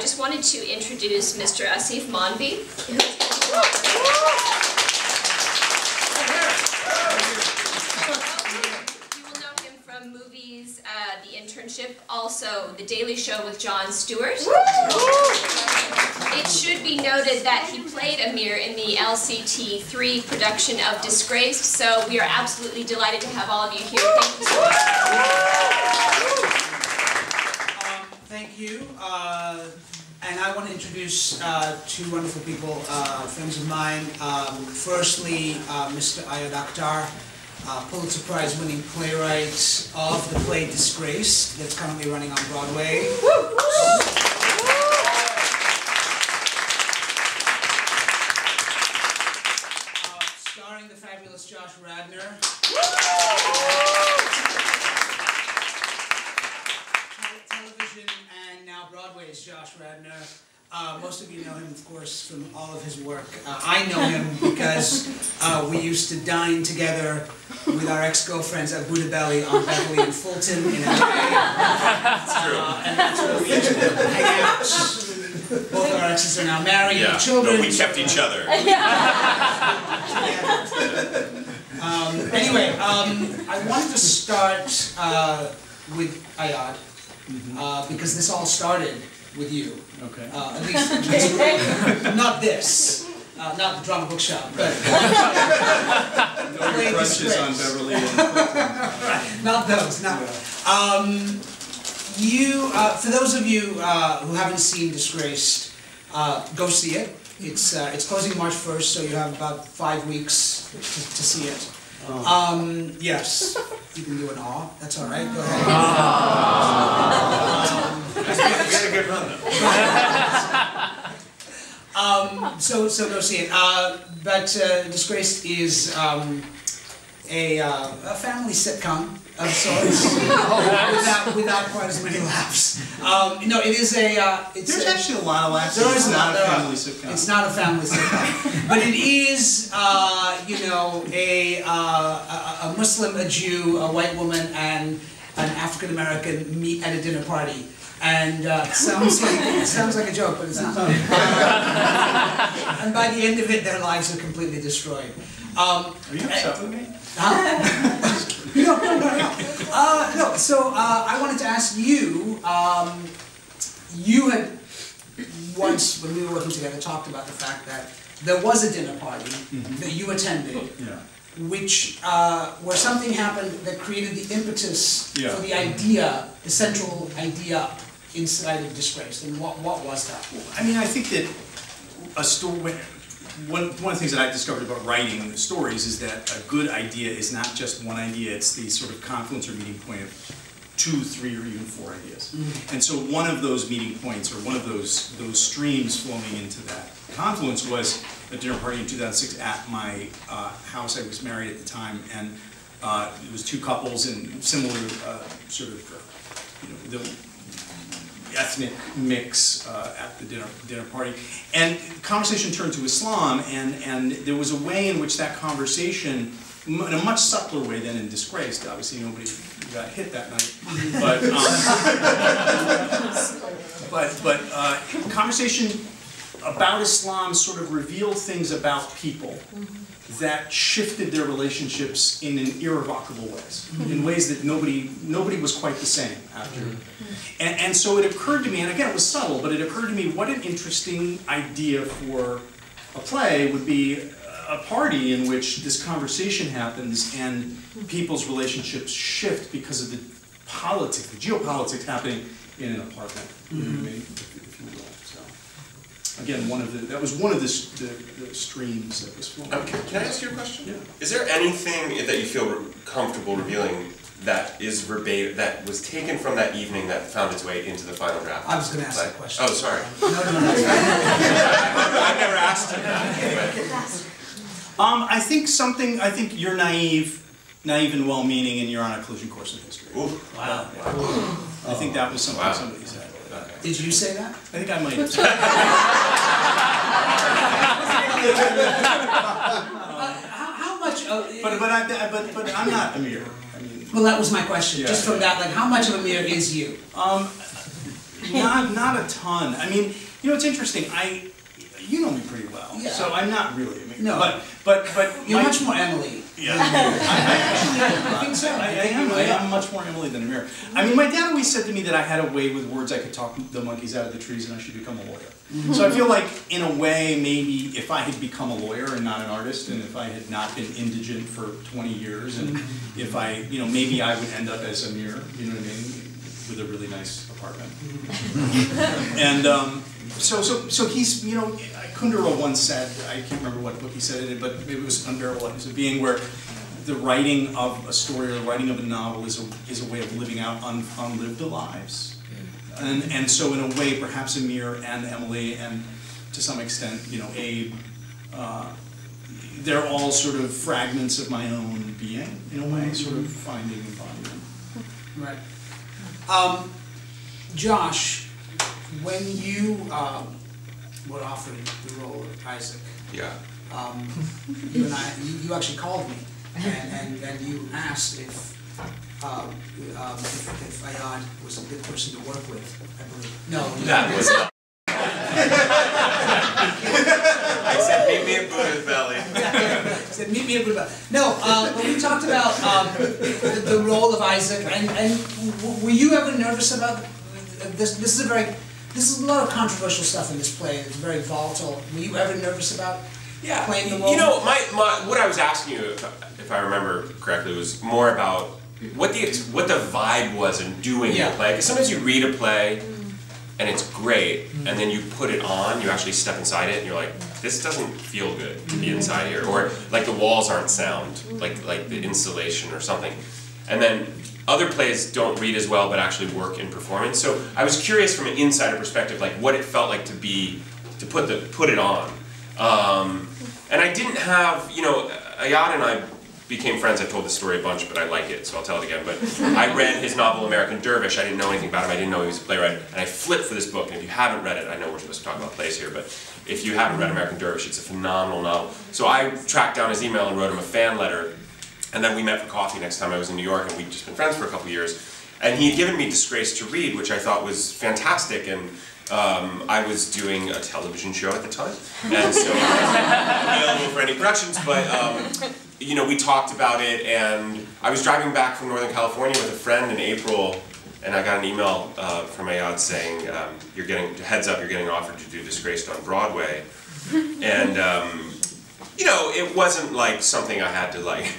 just wanted to introduce Mr. Aasif Mandvi. You will know him from movies, The Internship, also The Daily Show with Jon Stewart. It should be noted that he played Amir in the LCT3 production of Disgraced, so we are absolutely delighted to have all of you here. Thank you so much. Thank you. And I want to introduce two wonderful people, friends of mine. Firstly, Mr. Akhtar, Pulitzer Prize winning playwright of the play Disgraced, that's currently running on Broadway. Starring the fabulous Josh Radnor. Television and now Broadway's Josh Radnor. Most of you know him, of course, from all of his work. I know him because we used to dine together with our ex-girlfriends at Buddha Belly on Beverly and Fulton in LA. That's true. And that's where we used to hang out. Both our exes are now married with children. But we kept each other. Anyway, I wanted to start with Ayad, because this all started with you. Okay. At least, not this, not the drama bookshop, but No crushes on Beverly and not those. Not. For those of you who haven't seen Disgraced, go see it. It's closing March 1st, so you have about 5 weeks to see it. Yes, you can do an awe. That's all right. Go ahead. You had a good run though. So go see it. But Disgraced is a family sitcom of sorts, without quite as many laughs. No, it is a. There's actually a lot of laughs. It's not a family sitcom. It's not a family sitcom, but it is, you know, a Muslim, a Jew, a white woman, and an African American meet at a dinner party. And it sounds like a joke, but it's not. And by the end of it, their lives are completely destroyed. Are you upset with me? No. No. So I wanted to ask you. You had once, when we were working together, talked about the fact that there was a dinner party that you attended. Yeah. Which, where something happened that created the impetus for the idea, the central idea inside of Disgraced, and what was that? I mean, I think that a story, one of the things that I discovered about writing stories is that a good idea is not just one idea, it's the sort of confluence or meeting point of 2, 3, or even 4 ideas. And so one of those meeting points, or one of those streams flowing into that confluence was a dinner party in 2006 at my house. I was married at the time, and it was 2 couples in similar sort of, you know, the ethnic mix at the dinner party. And the conversation turned to Islam, and there was a way in which that conversation, in a much subtler way than in Disgraced, obviously nobody got hit that night, but conversation about Islam sort of revealed things about people that shifted their relationships in irrevocable ways, in ways that nobody was quite the same after. And so it occurred to me, and again it was subtle, but it occurred to me what an interesting idea for a play would be a party in which this conversation happens and people's relationships shift because of the politics, the geopolitics happening in an apartment. You know what I mean? If you will. So again, that was one of the streams that was flowing. Can I ask you a question? Yeah. Is there anything that you feel comfortable revealing that is verbatim, that was taken from that evening that found its way into the final draft? I was going to ask that question. Oh, sorry. No. I've never asked you that. I think you're naive and well-meaning, and you're on a collision course in history. Ooh. Wow. I think that was something somebody said. Okay. Did you say that? I think I might have said How much? but I'm not Amir. I mean, Well, that was my question. Yeah, Just from that, like, how much of Amir is you? Not a ton. I mean, you know, it's interesting. You know me pretty well, yeah. so I'm not really. I mean, no, but you're much more Emily. Yeah, I think so. I am much more Emily than Amir. I mean, my dad always said to me that I had a way with words I could talk the monkeys out of the trees, and I should become a lawyer. Mm-hmm. So I feel like, in a way, maybe if I had become a lawyer and not an artist, and if I had not been indigent for 20 years, and if I, you know, maybe I would end up as Amir, you know what I mean, with a really nice apartment. And so he's, you know, Kundera once said, I can't remember what book he said it in, but maybe it was Unbearable Life as a Being, where the writing of a story or the writing of a novel is a way of living out unlived lives. And so in a way, perhaps Amir and Emily and to some extent, you know, Abe, they're all sort of fragments of my own being, in a way, sort of finding embodiment. Right. Josh, when you were offered the role of Isaac, Yeah. you actually called me and you asked if Ayad was a good person to work with, I believe. No. That was not. I said, meet me at Buddha's Belly. I said, meet me at Buddha's Belly. No, when we talked about the role of Isaac, and were you ever nervous about this? This is a lot of controversial stuff in this play. It's very volatile. Were you ever nervous about playing the role? You know, what I was asking you, if I remember correctly, was more about what the vibe was in doing the play. Because sometimes you read a play and it's great, and then you put it on, you actually step inside it, and you're like, this doesn't feel good to be inside here, or like the walls aren't sound, like the insulation or something. And then other plays don't read as well, but actually work in performance. So I was curious from an insider perspective, like what it felt like to put it on. And I didn't have, you know, Ayad and I became friends. I've told this story a bunch, but I like it, so I'll tell it again. But I read his novel American Dervish. I didn't know anything about him. I didn't know he was a playwright. And I flipped for this book. And if you haven't read it, I know we're supposed to talk about plays here, but if you haven't read American Dervish, it's a phenomenal novel. So I tracked down his email and wrote him a fan letter. And then we met for coffee next time I was in New York, and we'd just been friends for a couple of years. And he had given me Disgraced to read, which I thought was fantastic. And I was doing a television show at the time, and so I wasn't available for any productions, but you know, we talked about it, and I was driving back from Northern California with a friend in April, and I got an email from Ayad saying, heads up, you're getting offered to do Disgraced on Broadway. And you know, it wasn't like something I had to like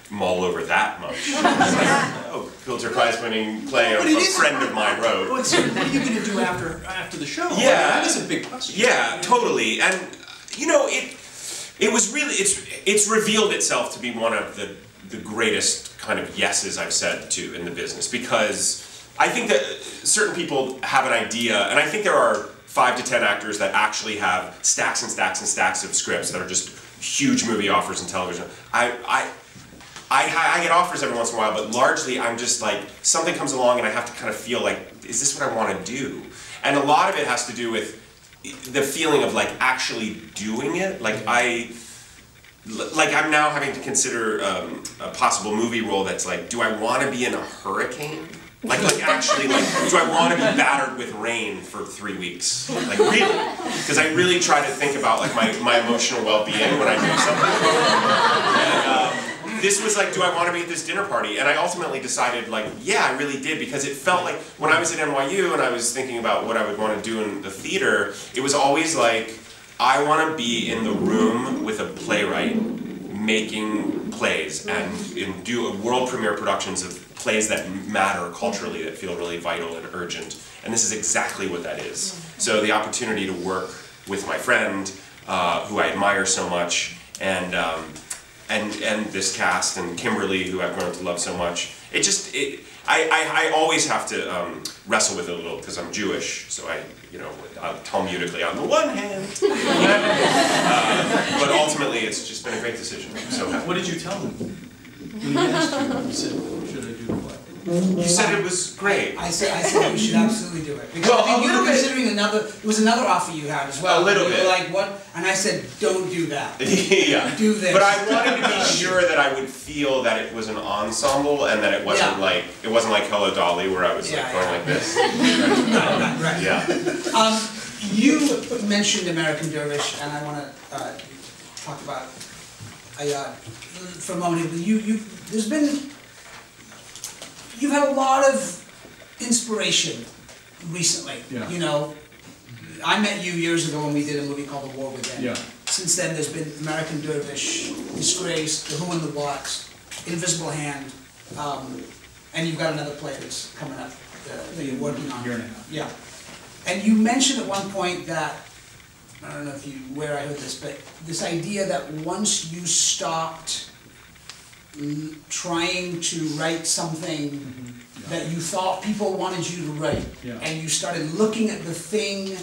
mull over that much. Oh, Pulitzer Prize-winning play a friend of mine wrote. Well, so what are you going to do after the show? Yeah, that is a big question. Yeah, totally. And you know, it was really it's revealed itself to be one of the greatest kind of yeses I've said to in the business, because I think that certain people have an idea, and I think there are 5 to 10 actors that actually have stacks and stacks and stacks of scripts that are just huge movie offers in television. I get offers every once in a while, but largely I'm just like, something comes along and I have to kind of feel like, is this what I want to do? And a lot of it has to do with the feeling of like actually doing it. Like I'm now having to consider a possible movie role that's like, do I want to be in a hurricane? Like actually, like, do I want to be battered with rain for 3 weeks? Like really? Because I really try to think about like my emotional well-being when I do something. And, this was like, do I want to be at this dinner party? And I ultimately decided, like, yeah, I really did, because it felt like when I was at NYU and I was thinking about what I would want to do in the theater, it was always like, I want to be in the room with a playwright making plays and do world premiere productions of plays that matter culturally, that feel really vital and urgent. And this is exactly what that is. So the opportunity to work with my friend, who I admire so much, and this cast, and Kimberly, who I've grown to love so much. I always have to wrestle with it a little, because I'm Jewish, so Talmudically on the one hand. But ultimately, it's just been a great decision. So what did you tell him when he asked you? He said, should I do the play? You said it was great. I said you should absolutely do it. Because Well, I think a you little were bit. considering there was another offer you had as well. A little You were bit. like, what? And I said, don't do that. Yeah. Do this. But I wanted to be sure that I would feel that it was an ensemble and that it wasn't like Hello Dolly where I was like going like this. Right. Yeah. You mentioned American Dervish, and I want to talk about for a moment. You've had a lot of inspiration recently. Yeah. You know, I met you years ago when we did a movie called The War Within. Yeah. Since then, there's been American Dervish, Disgraced, The Who and the Whats, Invisible Hand, and you've got another play that's coming up that you're working on. Year and a half. Yeah. And you mentioned at one point that, I don't know where I heard this, but this idea that once you stopped trying to write something that you thought people wanted you to write, and you started looking at the thing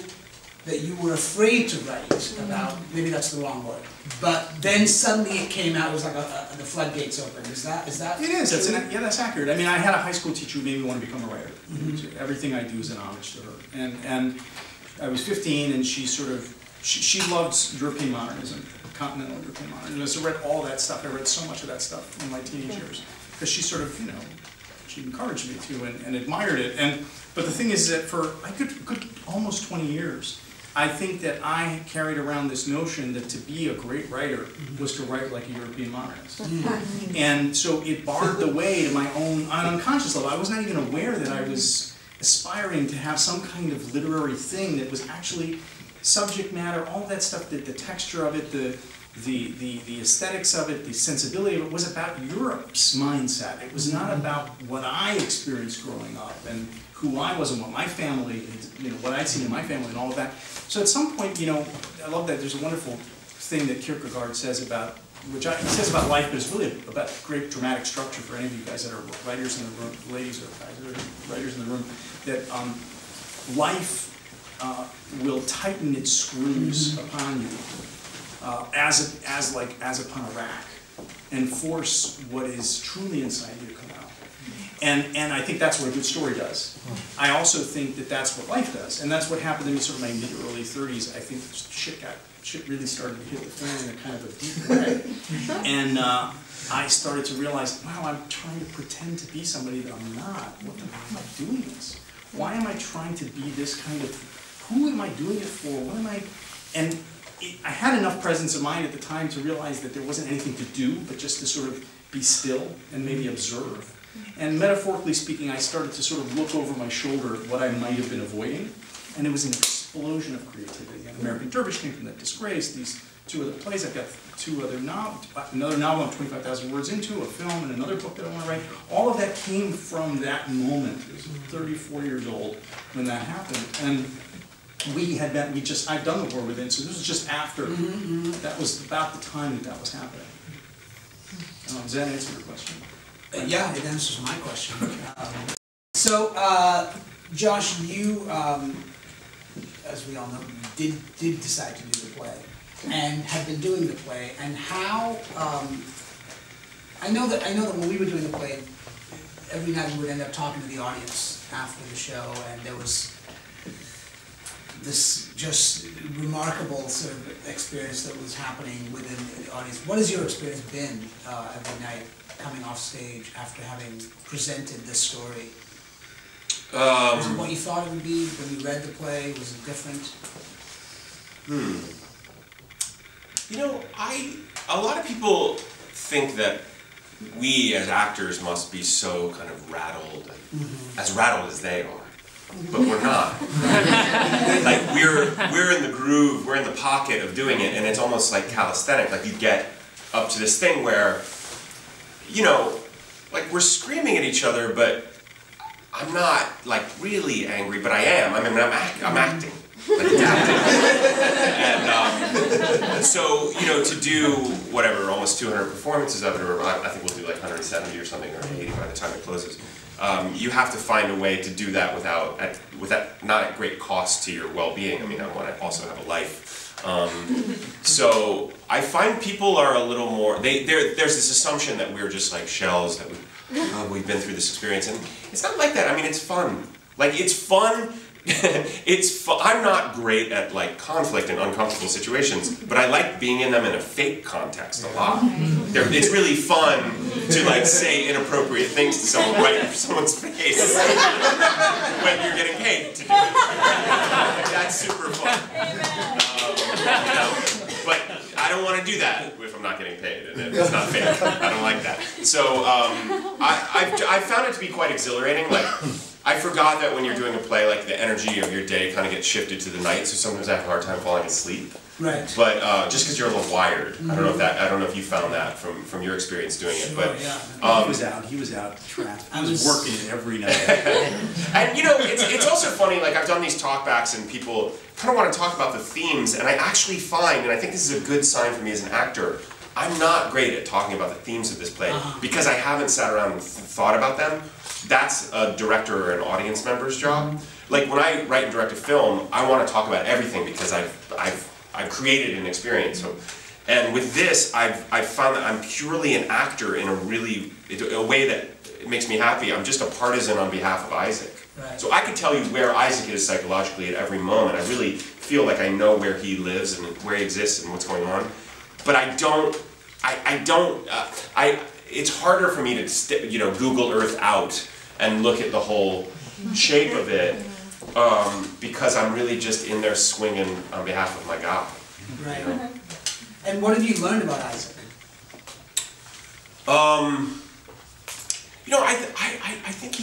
that you were afraid to write about, maybe that's the wrong word, but then suddenly it came out, it was like the floodgates opened. Is that It is. That's accurate. I mean, I had a high school teacher who made me want to become a writer. Everything I do is an homage to her. And I was 15, and she loved European modernism, continental European modernism. So I read all that stuff. I read so much of that stuff in my teenage years because she sort of, she encouraged me to and admired it. But the thing is that for good almost 20 years, I think that I carried around this notion that to be a great writer was to write like a European modernist. And so it barred the way to my own, on an unconscious level. I was not even aware that I was aspiring to have some kind of literary thing that was actually subject matter, all that stuff, the texture of it, the aesthetics of it, the sensibility of it was about Europe's mindset. It was not about what I experienced growing up and who I was and what my family, what I'd seen in my family and all of that. So at some point, I love that there's a wonderful thing that Kierkegaard says about, he says about life, but it's really about great dramatic structure for any of you guys that are writers in the room, ladies or guys that are writers in the room, that life will tighten its screws upon you as upon a rack and force what is truly inside you to come out. And I think that's what a good story does. I also think that that's what life does, and that's what happened to me sort of in my mid-early 30s. I think shit really started to hit the fan in a kind of a deep way. And I started to realize, wow, I'm trying to pretend to be somebody that I'm not. Why am I doing this? Why am I trying to be this kind of, who am I doing it for? What am I, and I had enough presence of mind at the time to realize that there wasn't anything to do, but just to sort of be still and maybe observe. And metaphorically speaking, I started to sort of look over my shoulder at what I might have been avoiding, and it was an explosion of creativity. And American Dervish came from that, Disgraced, these two other plays. I've got another novel I'm 25,000 words into, a film, and another book that I want to write. All of that came from that moment. I was 34 years old when that happened. And I've done The War Within, so this was just after, that was about the time that was happening. Does that answer your question? Yeah, it answers my question. So, Josh, you, as we all know, did decide to do the play, and have been doing the play. And how? I know that when we were doing the play, every night we would end up talking to the audience after the show, and there was this just remarkable sort of experience that was happening within the audience. What has your experience been every night coming off stage after having presented this story? Was it what you thought it would be when you read the play? Was it different? A lot of people think that we as actors must be so kind of rattled, as rattled as they are. But we're not. Like we're in the groove, we're in the pocket of doing it, and it's almost like calisthenic. Like you get up to this thing where, like we're screaming at each other, but I'm not like really angry, but I am. I mean, I'm acting. Like it's acting. And so, to do whatever, almost 200 performances of it, or I think we'll do like 170 or something, or 80 by the time it closes. You have to find a way to do that without not at great cost to your well-being. I mean, I want to also have a life. So I find people are a little more, there's this assumption that we're just like shells, that we've been through this experience, and it's not like that. I mean, it's fun. Like, it's fun. I'm not great at like conflict and uncomfortable situations, but I like being in them in a fake context a lot. It's really fun to like say inappropriate things to someone right in someone's face when you're getting paid to do it. That's super fun. You know, but I don't want to do that if I'm not getting paid, and it's not fake. I don't like that. So I've found it to be quite exhilarating. Like, I forgot that when you're doing a play, like the energy of your day kind of gets shifted to the night, so sometimes I have a hard time falling asleep. Right. But just because you're a little wired, I don't know if you found that from your experience doing it. But yeah. He was out trapped. I was working every night. And you know, it's also funny. Like, I've done these talkbacks, and people kind of want to talk about the themes, and I actually find, and I think this is a good sign for me as an actor, I'm not great at talking about the themes of this play because I haven't sat around and thought about them. That's a director or an audience member's job. Like, when I write and direct a film, I want to talk about everything because I've created an experience. So, and with this, I've found that I'm purely an actor in a way that it makes me happy. I'm just a partisan on behalf of Isaac. Right. So I can tell you where Isaac is psychologically at every moment. I really feel like I know where he lives and where he exists and what's going on. But it's harder for me to Google Earth out and look at the whole shape of it because I'm really just in there swinging on behalf of my God. Right. You know? And what have you learned about Isaac? I think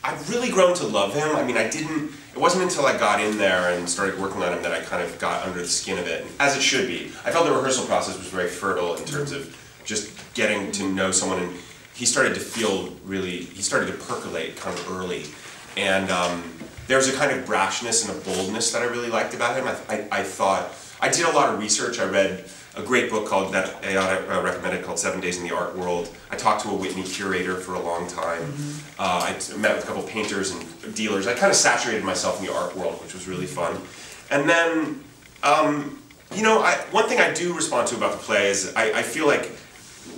I've really grown to love him. I mean, it wasn't until I got in there and started working on him that I kind of got under the skin of it, as it should be. I felt the rehearsal process was very fertile in terms of just getting to know someone, and he started to percolate kind of early. And there was a kind of brashness and a boldness that I really liked about him. I thought, I did a lot of research. I read a great book that Ayada recommended called 7 Days in the Art World. I talked to a Whitney curator for a long time. I met with a couple painters and dealers. I kind of saturated myself in the art world, which was really fun. And then, one thing I do respond to about the play is I feel like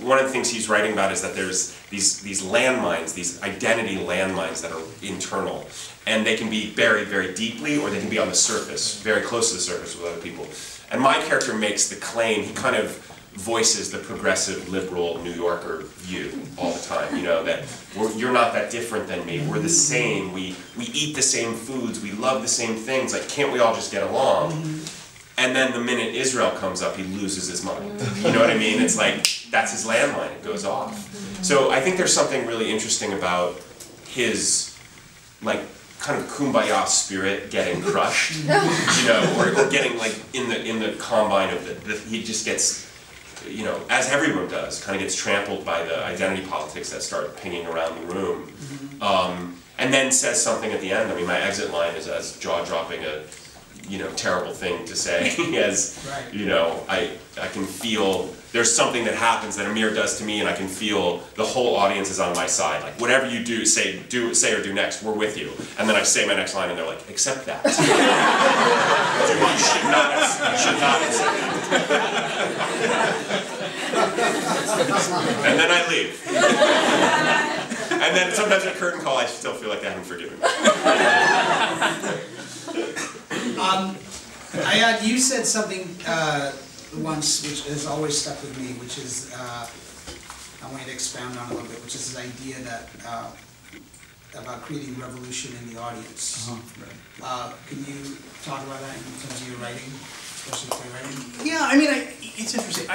one of the things he's writing about is that there's these landmines, these identity landmines that are internal. And they can be buried very deeply, or they can be on the surface, very close to the surface with other people. And my character makes the claim, he kind of voices the progressive, liberal New Yorker view all the time, that you're not that different than me, we're the same, we eat the same foods, we love the same things, like, can't we all just get along? And then the minute Israel comes up, he loses his mind. You know what I mean? It's like, that's his landmine, it goes off. So I think there's something really interesting about his, like, kind of kumbaya spirit getting crushed, or getting like in the combine of he just gets, as everyone does, kind of gets trampled by the identity politics that start pinging around the room, and then says something at the end. I mean, my exit line is as jaw-dropping a, terrible thing to say as, I can feel there's something that happens that Amir does to me, and I can feel the whole audience is on my side. Like, whatever you do, say or do next, we're with you. And then I say my next line, and they're like, accept that. You should not accept it. And then I leave. And then sometimes at curtain call, I still feel like I haven't forgiven me. Ayad, you said something once which has always stuck with me, which is, I want you to expound on a little bit, which is this idea that, about creating revolution in the audience. Can you talk about that in terms of your writing, especially playwriting? Yeah, I mean, it's interesting.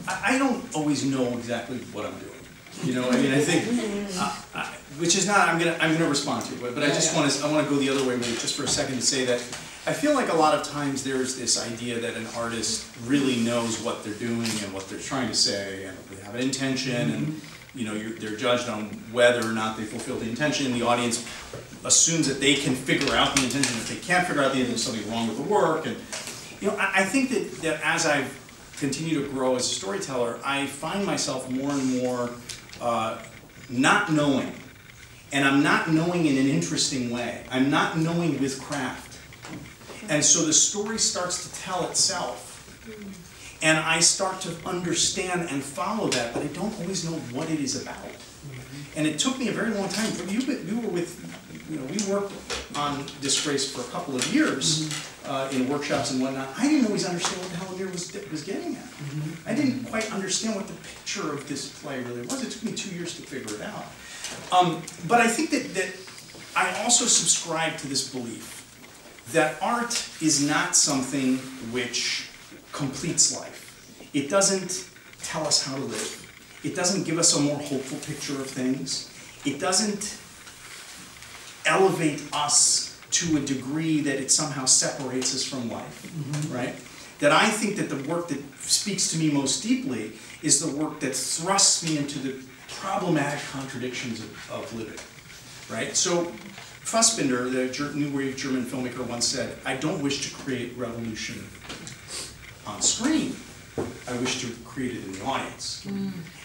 I don't always know exactly what I'm doing. I mean, I think, which is not, I'm gonna respond to it, but I just want to go the other way with it just for a second to say that I feel like a lot of times there's this idea that an artist really knows what they're doing and what they're trying to say, and they have an intention, and they're judged on whether or not they fulfill the intention. The audience assumes that they can figure out the intention. If they can't figure out the intention, there's something wrong with the work. And I think that as I've continued to grow as a storyteller, I find myself more and more not knowing. And I'm not knowing in an interesting way. I'm not knowing with craft. And so the story starts to tell itself. And I start to understand and follow that, but I don't always know what it is about. And it took me a very long time. We worked on Disgraced for a couple of years in workshops and whatnot. I didn't always understand what the hell Amir was getting at. I didn't quite understand what the picture of this play really was. It took me 2 years to figure it out. But I think that I also subscribe to this belief that art is not something which completes life. It doesn't tell us how to live. It doesn't give us a more hopeful picture of things. It doesn't elevate us to a degree that it somehow separates us from life, right? That I think that the work that speaks to me most deeply is the work that thrusts me into the problematic contradictions of living, right? So Fassbinder, the new wave German filmmaker, once said, "I don't wish to create revolution on screen. I wish to create it in the audience."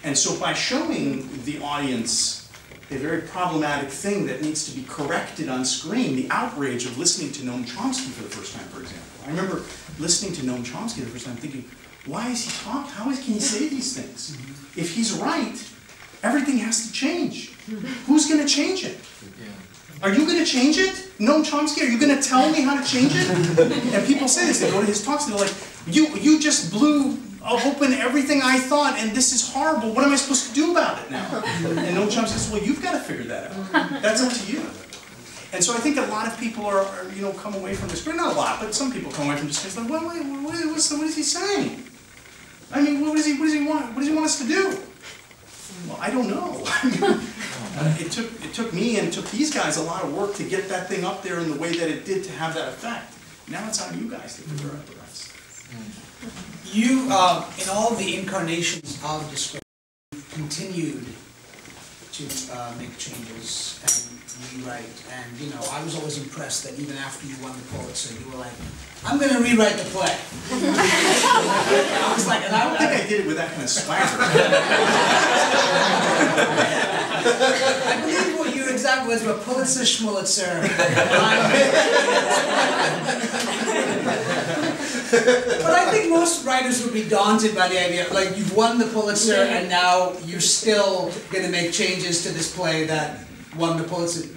And so by showing the audience a very problematic thing that needs to be corrected on screen, the outrage of listening to Noam Chomsky for the first time, for example. I remember listening to Noam Chomsky the first time thinking, why is he talking? How can he say these things? If he's right, everything has to change. Who's going to change it? Are you going to change it? Noam Chomsky, are you going to tell me how to change it? And people say this, they go to his talks and they're like, you just blew open everything I thought and this is horrible. What am I supposed to do about it now? And Noam Chomsky says, well, you've got to figure that out. That's up to you. And so I think a lot of people are come away from this, but not a lot, but some people come away from this like, what is he saying? I mean, what does he want? What does he want us to do? Well, I don't know. It took me and it took these guys a lot of work to get that thing up there in the way that it did to have that effect. Now it's on you guys to figure out the rest. You, in all the incarnations of Disgraced, continued to make changes and rewrite. And I was always impressed that even after you won the Pulitzer, you were like, "I'm going to rewrite the play." I was like, and I don't think I did it with that kind of swagger. I believe what your exact words were, Pulitzer Schmulitzer. But I think most writers would be daunted by the idea, like, you've won the Pulitzer and now you're still going to make changes to this play that won the Pulitzer.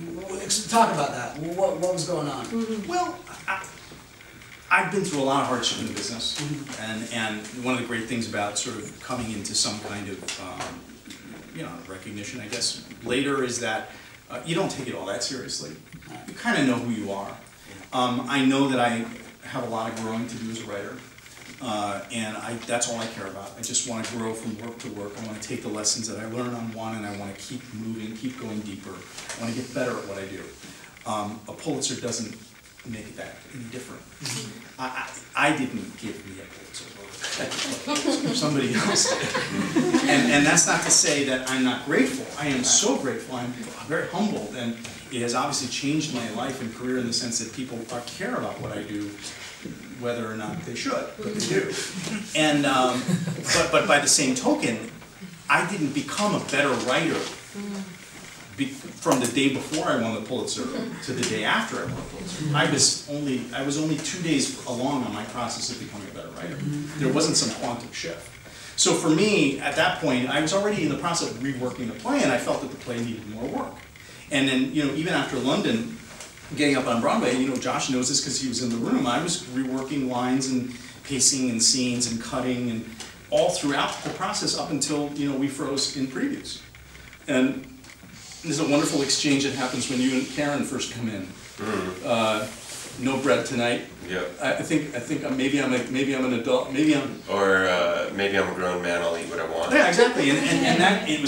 Talk about that. What was going on? Well, I've been through a lot of hardship in the business, and one of the great things about sort of coming into some kind of recognition, I guess, later is that you don't take it all that seriously. You kind of know who you are. I know that I have a lot of growing to do as a writer, and that's all I care about. I just want to grow from work to work. I want to take the lessons that I learn on one, and I want to keep moving, keep going deeper. I want to get better at what I do. A Pulitzer doesn't make that any different. I didn't give me a Pulitzer. Somebody else did. And that's not to say that I'm not grateful. I am so grateful. I'm very humbled, and it has obviously changed my life and career in the sense that people care about what I do, whether or not they should, but they do. And but by the same token, I didn't become a better writer from the day before I won the Pulitzer to the day after I won the Pulitzer. I was only 2 days along on my process of becoming a better writer. There wasn't some quantum shift. So for me, at that point, I was already in the process of reworking the play, and I felt that the play needed more work. And then, even after London, getting up on Broadway, Josh knows this because he was in the room, I was reworking lines and pacing and scenes and cutting and all throughout the process up until, we froze in previews. And there's a wonderful exchange that happens when you and Karen first come in. No bread tonight. Yeah. I think maybe I'm an adult. Maybe I'm a grown man. I'll eat what I want. Yeah, exactly. And that it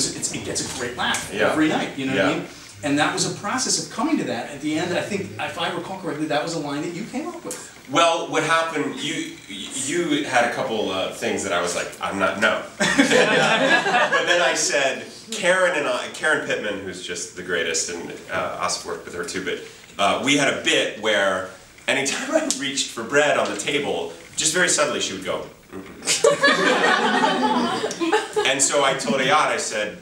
gets a great laugh every night. You know what I mean? And that was a process of coming to that. At the end, I think, if I recall correctly, that was a line that you came up with. Well, what happened? You had a couple things that I was like, I'm not no. But then I said, Karen Pittman, who's just the greatest, and Aasif worked with her too. But we had a bit where anytime I reached for bread on the table, just very subtly she would go. And so I told Ayad, I said,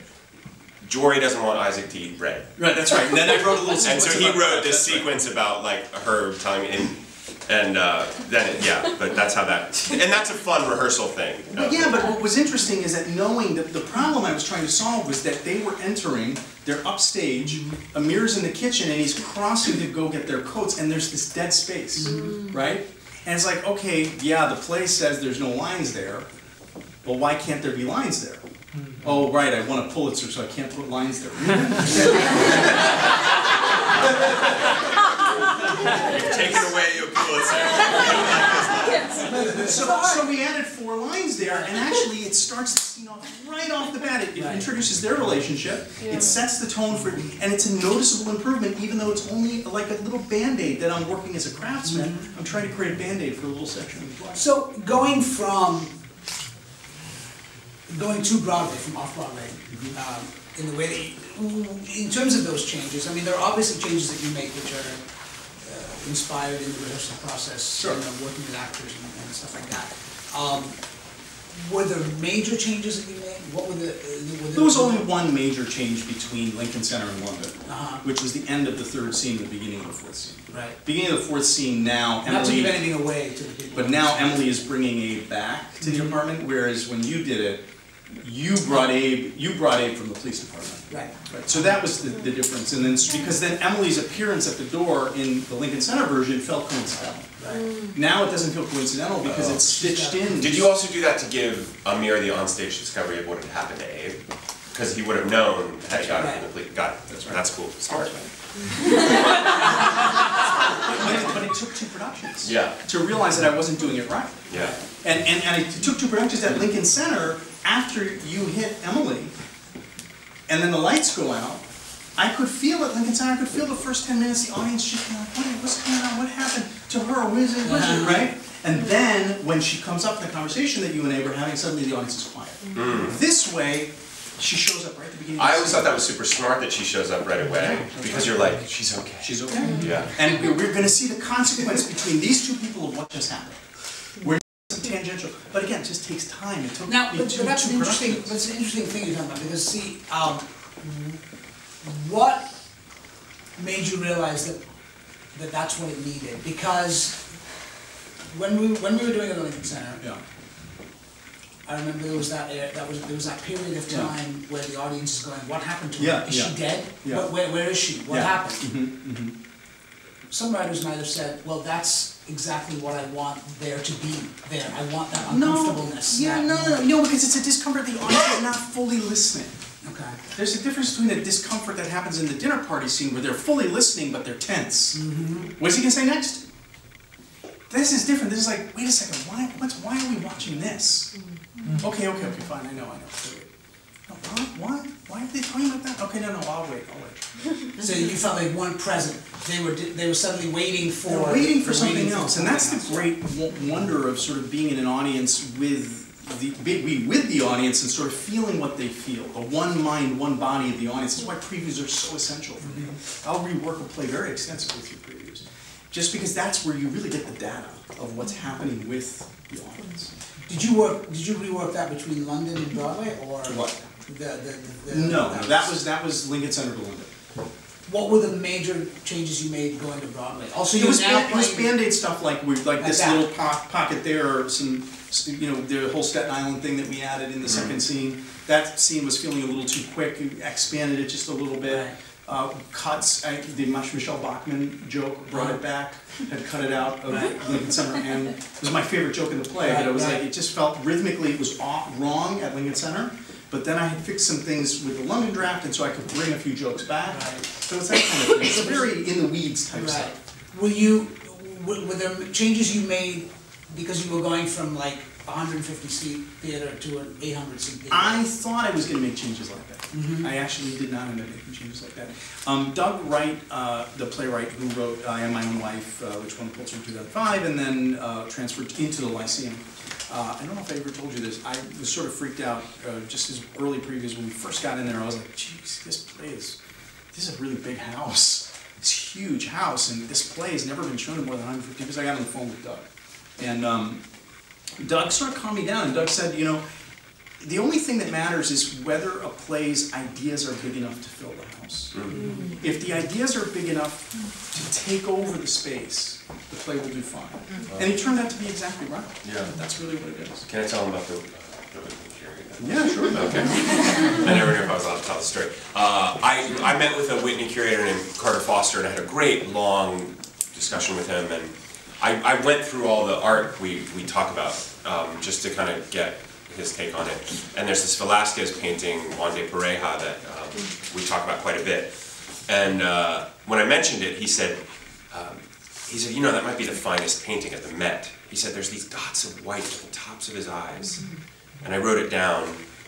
Jory doesn't want Isaac to eat bread. Right, that's right. And then I wrote a little sequence. And so he wrote this sequence about like her telling me, and And but that's how that, and that's a fun rehearsal thing. Yeah, but what was interesting is that knowing that the problem I was trying to solve was that they were entering, they're upstage, Amir's in the kitchen, and he's crossing to go get their coats, and there's this dead space, right? And it's like, okay, yeah, the play says there's no lines there, but why can't there be lines there? Oh, right, I won a Pulitzer, so I can't put lines there. You've taken away your Pulitzer. So we added 4 lines there, and actually it starts the scene off right off the bat. It introduces their relationship, it sets the tone for it, and it's a noticeable improvement, even though it's only like a little Band-Aid that I'm working as a craftsman. I'm trying to create a Band-Aid for a little section of the play. So going to Broadway from off-Broadway, in the way that in terms of those changes, I mean, there are obviously changes that you make which are inspired in the rehearsal process, you know, working with actors and stuff like that. Were there major changes that you made? What were There was only one major change between Lincoln Center and London, which was the end of the 3rd scene and the beginning of the 4th scene. Right. Beginning of the 4th scene now, Emily... Not to give anything away to the people. But now Emily is bringing Abe back to the apartment, whereas when you did it, you brought Abe from the police department. Right. So that was the difference, and then because then Emily's appearance at the door in the Lincoln Center version felt coincidental. Right. Now it doesn't feel coincidental because it's stitched in. Did you also do that to give Amir the onstage discovery of what had happened to Abe? Because he would have known had he got it from the police. Got it. That's right. That's cool. Smart. But it took 2 productions. Yeah. To realize that I wasn't doing it right. Yeah. And it took 2 productions at Lincoln Center after you hit Emily, and then the lights go out. I could feel at Lincoln Center, I could feel the first 10 minutes, the audience just kind of like, what's going on, what happened to her, where's it, right? And then, when she comes up in the conversation that you and Abe are having, suddenly the audience is quiet. This way, she shows up right at the beginning. I always thought that was super smart that she shows up right away, because you're like, she's okay. She's okay. Yeah. And we're going to see the consequence between these 2 people of what just happened. We're tangential, but again, it just takes time. It took Now, me but that's an interesting thing you're talking about, because see, what made you realize that that's what it needed? Because when we were doing it at the Lincoln Center, I remember there was that period of time where the audience is going, what happened to her? Is she dead? Where is she? What happened? Some writers might have said, well, that's exactly what I want there to be there. I want that uncomfortableness. No, because it's a discomfort the audience is not fully listening. Okay. There's a difference between a discomfort that happens in the dinner party scene where they're fully listening but they're tense. What's he gonna say next? This is different. This is like, wait a second, why are we watching this? Okay, fine, I know. No, what? Why are they talking about that? Okay, no, I'll wait. So you felt they weren't present. They were suddenly waiting for... They're waiting for something else. And that's the great wonder of sort of being in an audience with the audience and sort of feeling what they feel. The one mind, one body of the audience. That's why previews are so essential for me. I'll rework a play very extensively through previews. Just because that's where you really get the data of what's happening with the audience. Did you rework that between London and Broadway, or what? No, that was Lincoln Center to London. What were the major changes you made going to Broadway? Also, it was Band-Aid stuff like this little pocket there, or some, the whole Staten Island thing that we added in the second scene. That scene was feeling a little too quick. We expanded it just a little bit. Cuts. The Michelle Bachmann joke brought it back. Had cut it out of Lincoln Center, and it was my favorite joke in the play. But it was like it just felt rhythmically it was wrong at Lincoln Center. But then I had fixed some things with the London draft, and so I could bring a few jokes back. So it's that kind of thing. It's very in the weeds type stuff. Were there changes you made because you were going from like 150-seat theater to an 800-seat theater? I thought I was going to make changes like that. I actually did not end up making changes like that. Doug Wright, the playwright who wrote I Am My Own Wife, which won the Pulitzer in 2005, and then transferred into the Lyceum. I don't know if I ever told you this. I was sort of freaked out just as early previews when we first got in there. I was like, geez, this is a really big house. This huge house, and this play has never been shown to more than 150 because I got on the phone with Doug. And Doug sort of calmed me down, and Doug said, the only thing that matters is whether a play's ideas are big enough to fill the house. If the ideas are big enough to take over the space, the play will do fine. And it turned out to be exactly right. Yeah. That's really what it is. Can I tell them about the Yeah, sure. Okay. I never knew if I was allowed to tell the story. I met with a Whitney curator named Carter Foster, and I had a great long discussion with him. And I went through all the art we talk about just to kind of get his take on it. And there's this Velázquez painting, Juan de Pareja, that we talk about quite a bit. And when I mentioned it, he said, you know, that might be the finest painting at the Met. He said, there's these dots of white at the tops of his eyes. And I wrote it down,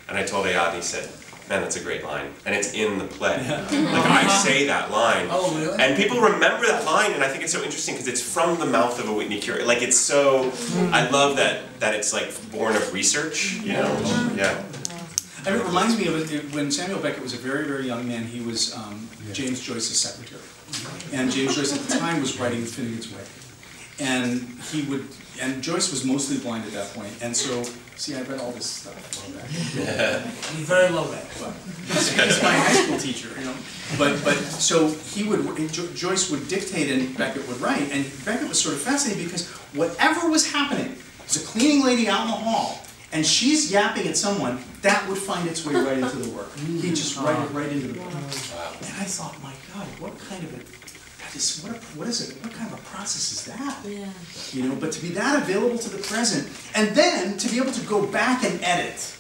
and I told Ayad, and he said, man, that's a great line. And it's in the play. Like, I say that line. Oh, really? And people remember that line, and I think it's so interesting because it's from the mouth of a Whitney curator. Like, it's so, I love that it's like born of research, you know? Yeah. I mean, it reminds me of when Samuel Beckett was a very, very young man, he was James Joyce's secretary. And James Joyce at the time was writing Finnegan's Wake. And Joyce was mostly blind at that point, and so, see, I read all this stuff. You're very low rent. He's my high school teacher, you know. But so Joyce would dictate and Beckett would write, and Beckett was sort of fascinated because whatever was happening, there's a cleaning lady out in the hall, and she's yapping at someone, that would find its way right into the work. He'd just write it right into the work. And I thought, my God, what kind of what is it? What kind of a process is that? Yeah. You know, but to be that available to the present, and then to be able to go back and edit,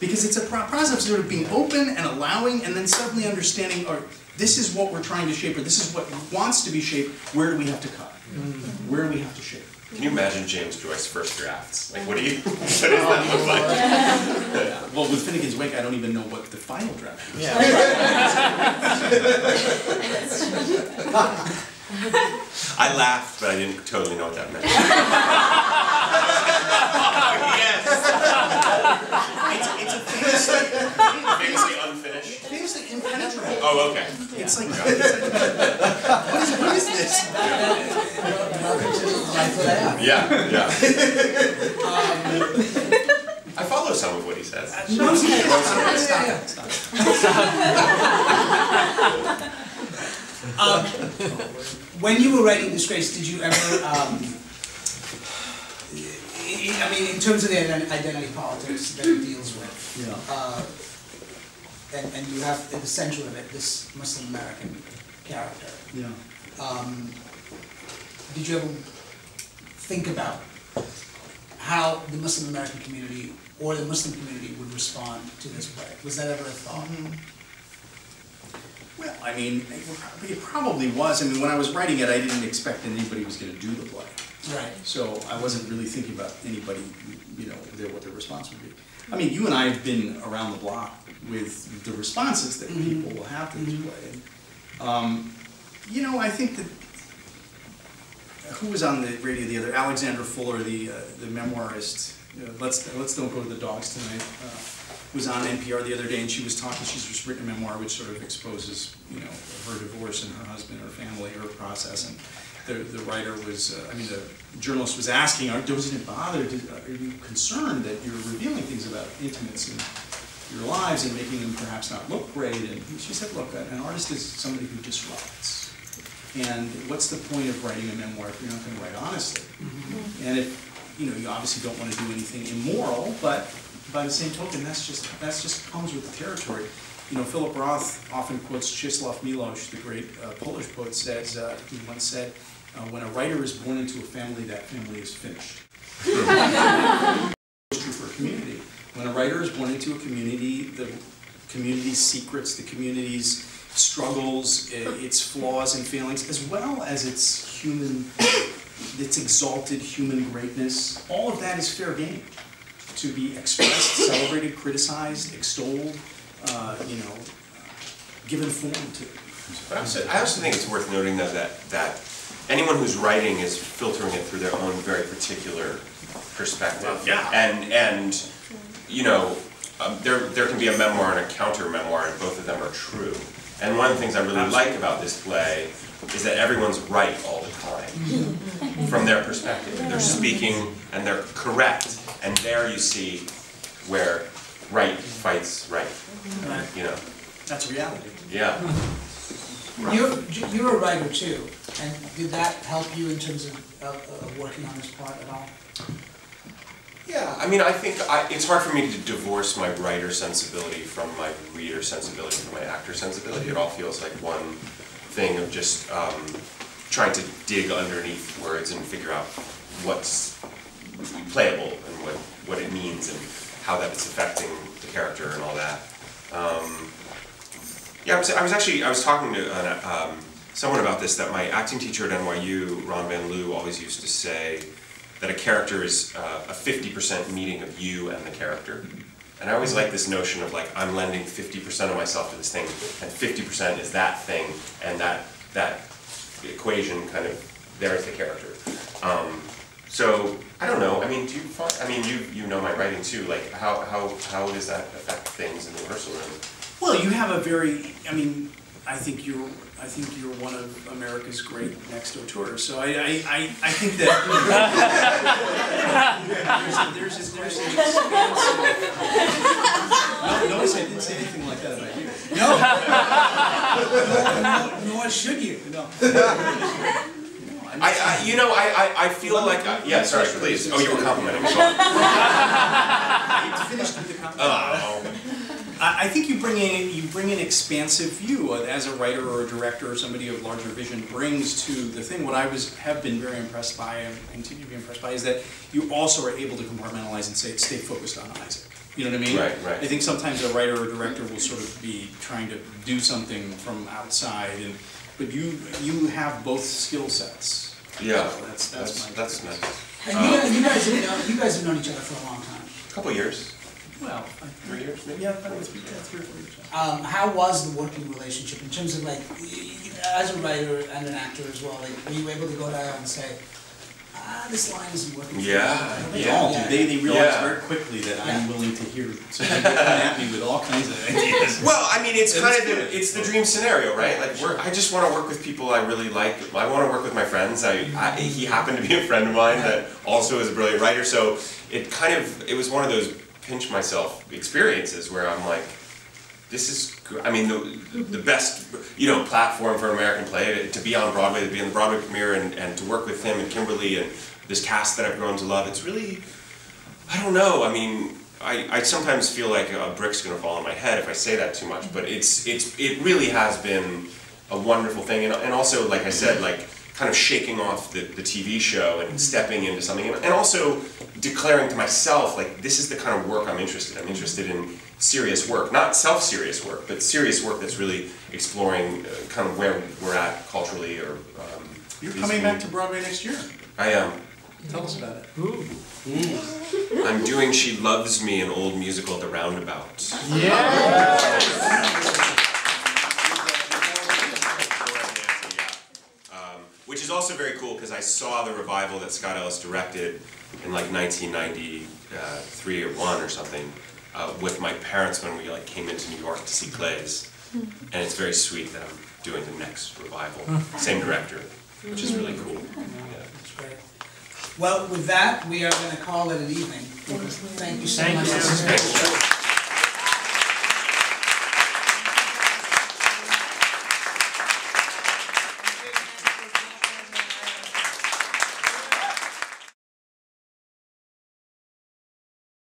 because it's a process of sort of being open and allowing, and then suddenly understanding, or this is what we're trying to shape, or this is what wants to be shaped. Where do we have to cut? Where do we have to shape? Can you imagine James Joyce's first drafts? Like, what does that look like? Well, with Finnegan's Wake, I don't even know what the final draft is. Yeah. I laughed, but I didn't totally know what that meant. Yes! It's a Famously unfinished? famously impenetrable. Oh, okay. It's like, what is this? Yeah. I follow some of what he says. When you were writing Disgraced, did you ever, I mean, in terms of the identity politics that it deals with, and you have at the center of it this Muslim American character. Yeah. Did you ever think about how the Muslim American community or the Muslim community would respond to this play? Was that ever a thought? Well, I mean, it probably was. I mean, when I was writing it, I didn't expect anybody was going to do the play. Right. So I wasn't really thinking about anybody, you know, what their response would be. I mean, you and I have been around the block with the responses that people will have to this play. And, you know, I think that, who was on the radio the other? Alexandra Fuller, the memoirist. Let's don't go to the dogs tonight. Was on NPR the other day, and she was talking. She's just written a memoir which sort of exposes, you know, her divorce and her husband, her family, her process. And the writer was, I mean, the journalist was asking, doesn't it bother? Are you concerned that you're revealing things about intimates in your lives and making them perhaps not look great? And she said, look, an artist is somebody who just writes. And what's the point of writing a memoir if you're not going to write honestly? And if, you know, you obviously don't want to do anything immoral, but by the same token, that's just comes with the territory. You know, Philip Roth often quotes Czesław Miłosz, the great Polish poet, says, he once said, when a writer is born into a family, that family is finished. It's true for a community. When a writer is born into a community, the community's secrets, the community's struggles, its flaws and failings, as well as its exalted human greatness, all of that is fair game to be expressed, celebrated, criticized, extolled, you know, given form to. But I also think it's worth noting though that anyone who's writing is filtering it through their own very particular perspective. Well, yeah. And you know, there can be a memoir and a counter memoir, and both of them are true. And one of the things I really like about this play is that everyone's right all the time from their perspective. They're speaking and they're correct. And there you see where right fights right. You know. That's reality. Yeah. You're a writer too, and did that help you in terms of working on this part at all? Yeah, I mean, I think it's hard for me to divorce my writer sensibility from my reader sensibility, from my actor sensibility. It all feels like one thing of just trying to dig underneath words and figure out what's playable and what it means and how that's affecting the character and all that. Yeah, I was talking to someone about this, that my acting teacher at NYU, Ron Van Loo, always used to say that a character is a 50% meeting of you and the character. And I always like this notion of like, I'm lending 50% of myself to this thing, and 50% is that thing, and that equation kind of, there's the character. So, I don't know, I mean, you know my writing too, like, how does that affect things in the rehearsal room? Well, you have a very, I mean, I think you're one of America's great next auteurs. So I think that there's an expansive. Notice I didn't say anything like that about you. No. Nor should you. No. I feel like, yeah, sorry, please. Oh, you were complimenting me. I finished with the compliment. Oh. I think you bring an expansive view as a writer or a director or somebody of larger vision brings to the thing. What I have been very impressed by and continue to be impressed by is that you also are able to compartmentalize and stay focused on Isaac. You know what I mean? Right. I think sometimes a writer or a director will sort of be trying to do something from outside, but you have both skill sets. Yeah, so that's nice. And you guys have known each other for a long time. A couple years. Well, 3 years maybe? Yeah, probably 3 or 4 years. How was the working relationship in terms of like, as a writer and an actor as well, like, were you able to go down and say, this line isn't working? Yeah. They all do. They realize very quickly that I'm willing to hear, so they come at me with all kinds of ideas. Well, I mean, it's kind of it's the dream scenario, right? Like, I just want to work with people I really like. I want to work with my friends. He happened to be a friend of mine that also is a brilliant writer, so it was one of those pinch myself experiences where I'm like, this is, I mean, the best, platform for an American play, to be on Broadway, to be in the Broadway premiere, and to work with him and Kimberly and this cast that I've grown to love. It's really, I don't know, I mean, I sometimes feel like a brick's gonna fall on my head if I say that too much, but it really has been a wonderful thing, and also, like I said, like, kind of shaking off the TV show and stepping into something, and also declaring to myself, like, this is the kind of work I'm interested in. I'm interested in serious work, not self-serious work, but serious work that's really exploring kind of where we're at culturally. Or you're coming back to Broadway next year. I am. Tell us about it. Ooh. I'm doing She Loves Me, an old musical at the Roundabout. Which is also very cool because I saw the revival that Scott Ellis directed in like 1993 or 1 or something with my parents when we like came into New York to see plays, and it's very sweet that I'm doing the next revival. Same director, which is really cool. Yeah. That's great. Well, with that, we are going to call it an evening. Thank you so much. Thank you.